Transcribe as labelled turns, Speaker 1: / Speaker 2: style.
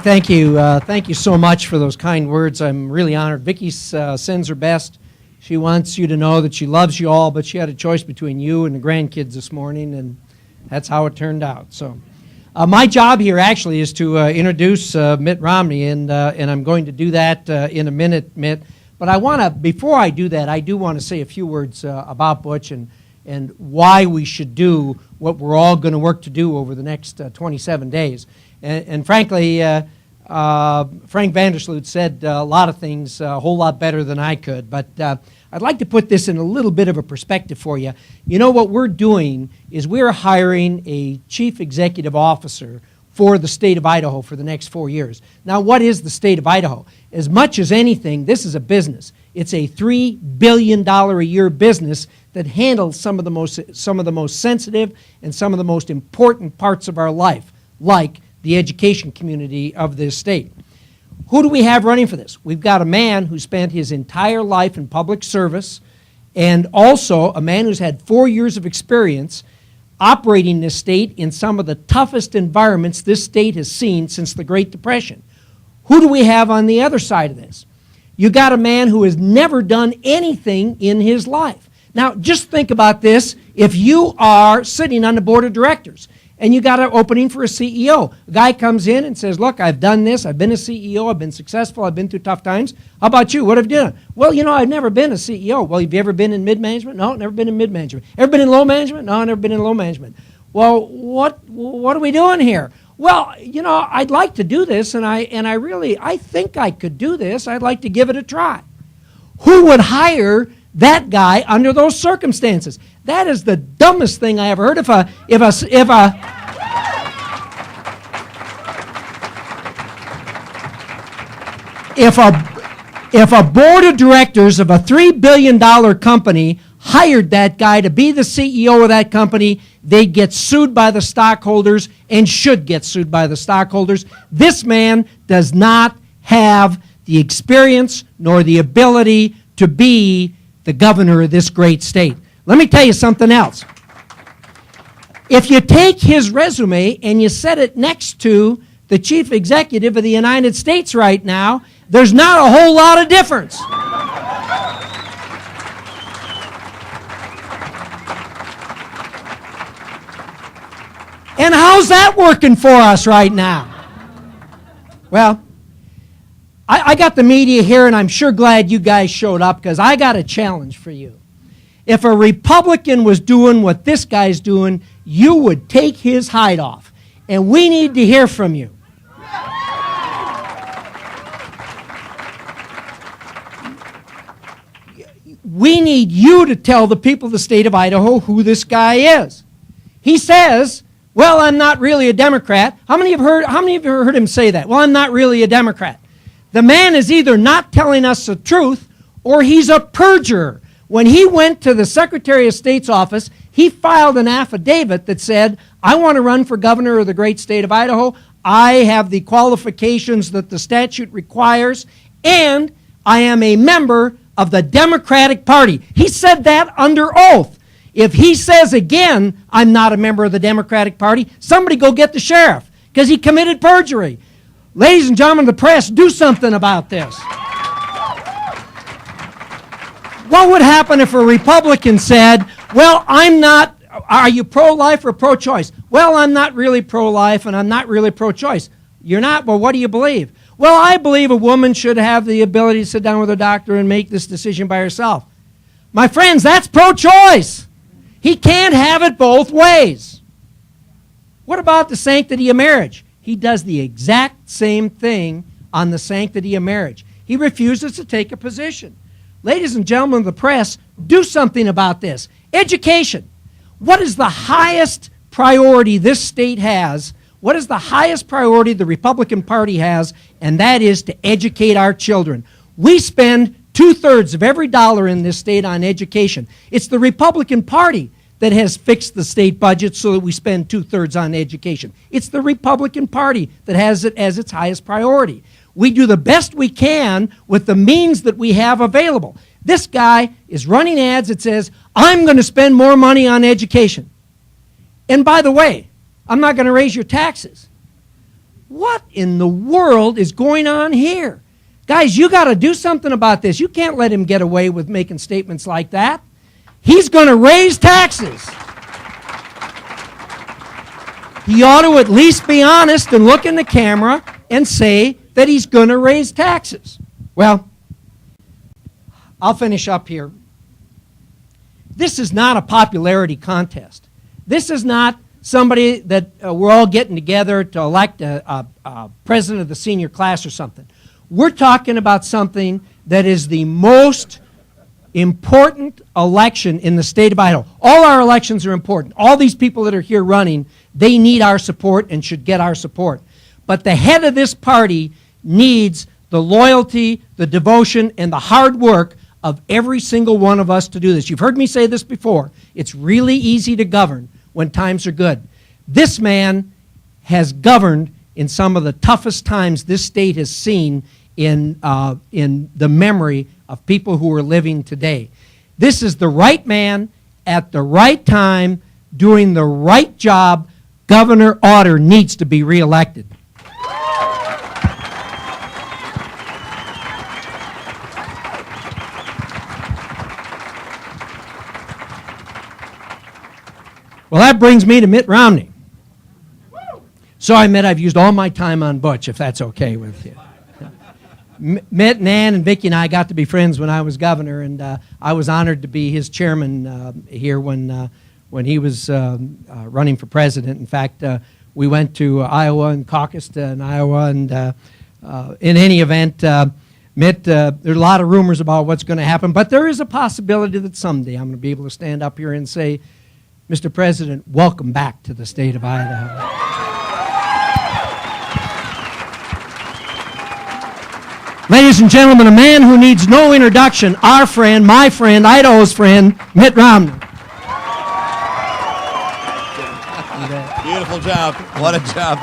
Speaker 1: Thank you. Thank you so much for those kind words. I'm really honored. Vicki sends her best. She wants you to know that she loves you all, but she had a choice between you and the grandkids this morning, and that's how it turned out. So, my job here actually is to introduce Mitt Romney, and I'm going to do that in a minute, Mitt. But before I do that, I do want to say a few words about Butch and why we should do what we're all going to work to do over the next 27 days. And frankly, Frank Vandersloot said a lot of things a whole lot better than I could, but I'd like to put this in a little bit of a perspective for you. You know, what we're doing is we're hiring a chief executive officer for the state of Idaho for the next 4 years. Now, what is the state of Idaho? As much as anything, this is a business. It's a $3 billion a year business that handles some of the most sensitive and some of the most important parts of our life, like the education community of this state. Who do we have running for this? We've got a man who spent his entire life in public service, and also a man who's had 4 years of experience operating this state in some of the toughest environments this state has seen since the Great Depression. Who do we have on the other side of this? You got a man who has never done anything in his life. Now, just think about this. If you are sitting on the board of directors and you got an opening for a CEO. A guy comes in and says, look, I've done this. I've been a CEO. I've been successful. I've been through tough times. How about you? What have you done? Well, you know, I've never been a CEO. Well, have you ever been in mid-management? No, never been in mid-management. Ever been in low management? No, never been in low management. Well, what are we doing here? Well, you know, I'd like to do this, and I think I could do this. I'd like to give it a try. Who would hire that guy under those circumstances? That is the dumbest thing I ever heard. If a board of directors of a $3 billion company hired that guy to be the CEO of that company, they'd get sued by the stockholders and should get sued by the stockholders. This man does not have the experience nor the ability to be the governor of this great state. Let me tell you something else. If you take his resume and you set it next to the chief executive of the United States right now, there's not a whole lot of difference. And how's that working for us right now? Well, I got the media here, and I'm sure glad you guys showed up, because I got a challenge for you. If a Republican was doing what this guy's doing, you would take his hide off. And we need to hear from you. We need you to tell the people of the state of Idaho who this guy is. He says, well, I'm not really a Democrat. How many of you have heard him say that? Well, I'm not really a Democrat. The man is either not telling us the truth or he's a perjurer. When he went to the Secretary of State's office, he filed an affidavit that said, I want to run for governor of the great state of Idaho. I have the qualifications that the statute requires, and I am a member of the Democratic Party. He said that under oath. If he says again, I'm not a member of the Democratic Party, somebody go get the sheriff, because he committed perjury. Ladies and gentlemen of the press, do something about this. What would happen if a Republican said, well, are you pro-life or pro-choice? Well, I'm not really pro-life and I'm not really pro-choice. You're not? Well, what do you believe? Well, I believe a woman should have the ability to sit down with her doctor and make this decision by herself. My friends, that's pro-choice. He can't have it both ways. What about the sanctity of marriage? He does the exact same thing on the sanctity of marriage. He refuses to take a position. Ladies and gentlemen of the press, do something about this. Education. What is the highest priority this state has? What is the highest priority the Republican Party has? And that is to educate our children. We spend 2/3 of every dollar in this state on education. It's the Republican Party that has fixed the state budget so that we spend 2/3 on education. It's the Republican Party that has it as its highest priority. We do the best we can with the means that we have available. This guy is running ads that says, I'm going to spend more money on education. And by the way, I'm not going to raise your taxes. what in the world is going on here? Guys, you got to do something about this. You can't let him get away with making statements like that. He's going to raise taxes. He ought to at least be honest and look in the camera and say that he's going to raise taxes. Well, I'll finish up here. This is not a popularity contest. This is not somebody that we're all getting together to elect a president of the senior class or something. We're talking about something that is the most important election in the state of Idaho. All our elections are important. All these people that are here running, they need our support and should get our support. But the head of this party needs the loyalty, the devotion, and the hard work of every single one of us to do this. You've heard me say this before. It's really easy to govern when times are good. This man has governed in some of the toughest times this state has seen in the memory of people who are living today. This is the right man at the right time doing the right job. Governor Otter needs to be reelected. Well, that brings me to Mitt Romney. So I admit I've used all my time on Butch, if that's okay with you. Mitt and Ann and Vicki and I got to be friends when I was governor, and I was honored to be his chairman here when he was running for president. In fact, we went to Iowa and caucused in Iowa, and in any event, Mitt, there are a lot of rumors about what's going to happen, but there is a possibility that someday I'm going to be able to stand up here and say, Mr. President, welcome back to the state of Idaho. Ladies and gentlemen, a man who needs no introduction, our friend, my friend, Idaho's friend, Mitt Romney.
Speaker 2: Beautiful job. What a job.